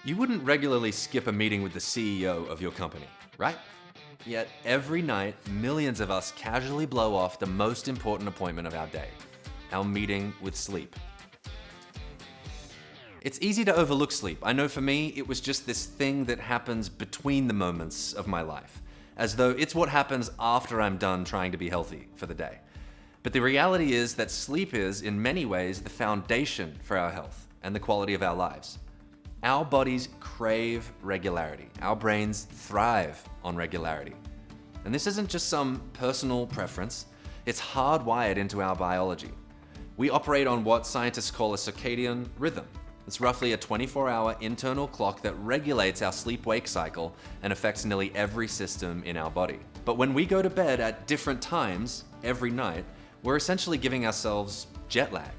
You wouldn't regularly skip a meeting with the CEO of your company, right? Yet every night, millions of us casually blow off the most important appointment of our day, our meeting with sleep. It's easy to overlook sleep. I know for me, it was just this thing that happens between the moments of my life, as though it's what happens after I'm done trying to be healthy for the day. But the reality is that sleep is, in many ways, the foundation for our health and the quality of our lives. Our bodies crave regularity. Our brains thrive on regularity. And this isn't just some personal preference, it's hardwired into our biology. We operate on what scientists call a circadian rhythm. It's roughly a 24-hour internal clock that regulates our sleep-wake cycle and affects nearly every system in our body. But when we go to bed at different times every night, we're essentially giving ourselves jet lag.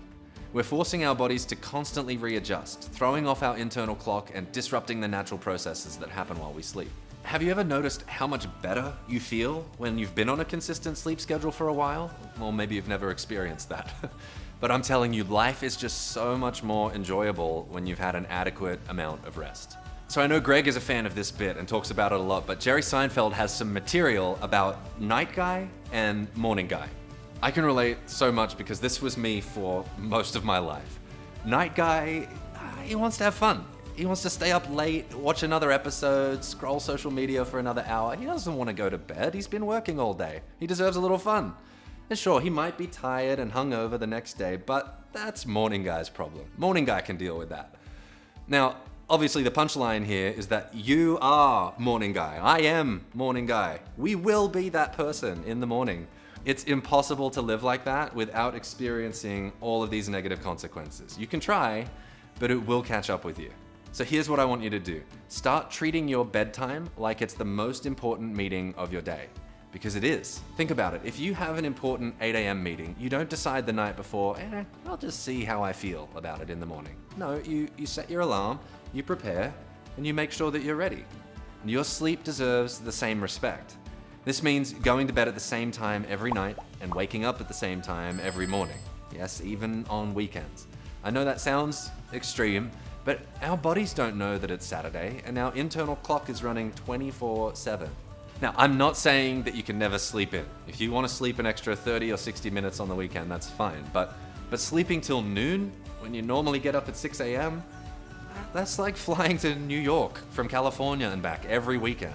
We're forcing our bodies to constantly readjust, throwing off our internal clock and disrupting the natural processes that happen while we sleep. Have you ever noticed how much better you feel when you've been on a consistent sleep schedule for a while? Well, maybe you've never experienced that. But I'm telling you, life is just so much more enjoyable when you've had an adequate amount of rest. So I know Greg is a fan of this bit and talks about it a lot, but Jerry Seinfeld has some material about night guy and morning guy. I can relate so much because this was me for most of my life. Night guy, he wants to have fun. He wants to stay up late, watch another episode, scroll social media for another hour. He doesn't want to go to bed. He's been working all day. He deserves a little fun. And sure, he might be tired and hungover the next day, but that's morning guy's problem. Morning guy can deal with that. Now, obviously the punchline here is that you are morning guy. I am morning guy. We will be that person in the morning. It's impossible to live like that without experiencing all of these negative consequences. You can try, but it will catch up with you. So here's what I want you to do. Start treating your bedtime like it's the most important meeting of your day. Because it is. Think about it. If you have an important 8 a.m. meeting, you don't decide the night before, I'll just see how I feel about it in the morning. No, you set your alarm, you prepare, and you make sure that you're ready. And your sleep deserves the same respect. This means going to bed at the same time every night and waking up at the same time every morning. Yes, even on weekends. I know that sounds extreme, but our bodies don't know that it's Saturday and our internal clock is running 24/7. Now, I'm not saying that you can never sleep in. If you want to sleep an extra 30 or 60 minutes on the weekend, that's fine. But sleeping till noon, when you normally get up at 6 a.m., that's like flying to New York from California and back every weekend.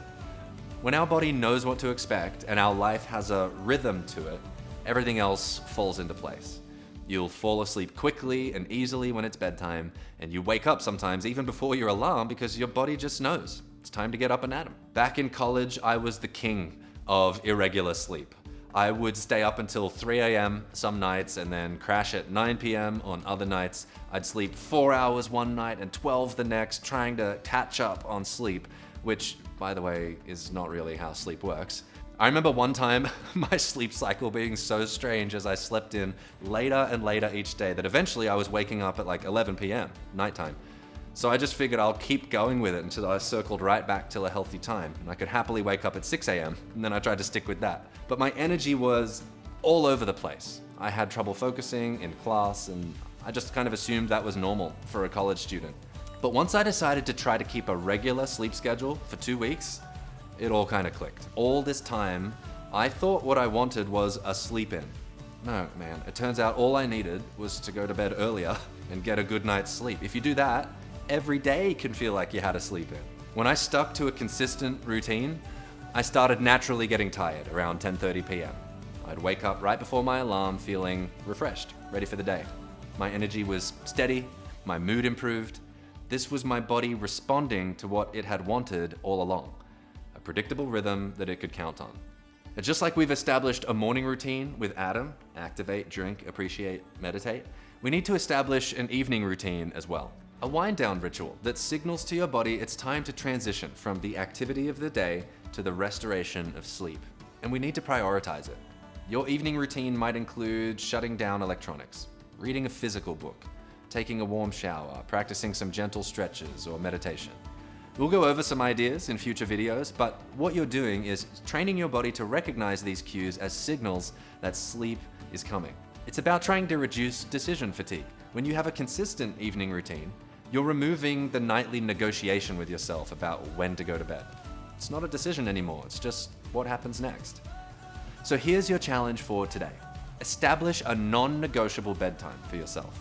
When our body knows what to expect and our life has a rhythm to it, everything else falls into place. You'll fall asleep quickly and easily when it's bedtime, and you wake up sometimes even before your alarm because your body just knows. It's time to get up and at 'em. Back in college, I was the king of irregular sleep. I would stay up until 3 a.m. some nights and then crash at 9 p.m. on other nights. I'd sleep 4 hours one night and 12 the next, trying to catch up on sleep, which, by the way, is not really how sleep works. I remember one time my sleep cycle being so strange as I slept in later and later each day that eventually I was waking up at like 11 p.m. nighttime. So I just figured I'll keep going with it until I circled right back to a healthy time. And I could happily wake up at 6 a.m. and then I tried to stick with that. But my energy was all over the place. I had trouble focusing in class and I just kind of assumed that was normal for a college student. But once I decided to try to keep a regular sleep schedule for 2 weeks, it all kind of clicked. All this time, I thought what I wanted was a sleep in. No, man, it turns out all I needed was to go to bed earlier and get a good night's sleep. If you do that, every day can feel like you had a sleep in. When I stuck to a consistent routine, I started naturally getting tired around 10:30 p.m. I'd wake up right before my alarm feeling refreshed, ready for the day. My energy was steady, my mood improved. This was my body responding to what it had wanted all along, a predictable rhythm that it could count on. And just like we've established a morning routine with Adam, activate, drink, appreciate, meditate, we need to establish an evening routine as well. A wind-down ritual that signals to your body it's time to transition from the activity of the day to the restoration of sleep. And we need to prioritize it. Your evening routine might include shutting down electronics, reading a physical book, taking a warm shower, practicing some gentle stretches or meditation. We'll go over some ideas in future videos, but what you're doing is training your body to recognize these cues as signals that sleep is coming. It's about trying to reduce decision fatigue. When you have a consistent evening routine, You're removing the nightly negotiation with yourself about when to go to bed. It's not a decision anymore, it's just what happens next. So here's your challenge for today. Establish a non-negotiable bedtime for yourself.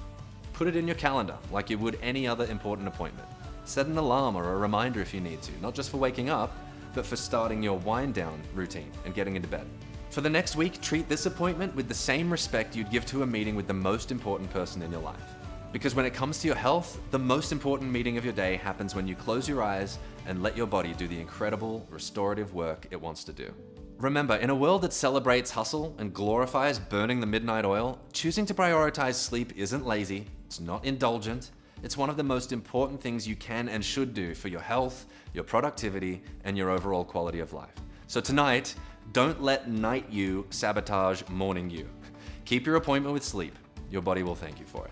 Put it in your calendar like you would any other important appointment. Set an alarm or a reminder if you need to, not just for waking up, but for starting your wind-down routine and getting into bed. For the next week, treat this appointment with the same respect you'd give to a meeting with the most important person in your life. Because when it comes to your health, the most important meeting of your day happens when you close your eyes and let your body do the incredible restorative work it wants to do. Remember, in a world that celebrates hustle and glorifies burning the midnight oil, choosing to prioritize sleep isn't lazy, it's not indulgent, it's one of the most important things you can and should do for your health, your productivity, and your overall quality of life. So tonight, don't let night you sabotage morning you. Keep your appointment with sleep. Your body will thank you for it.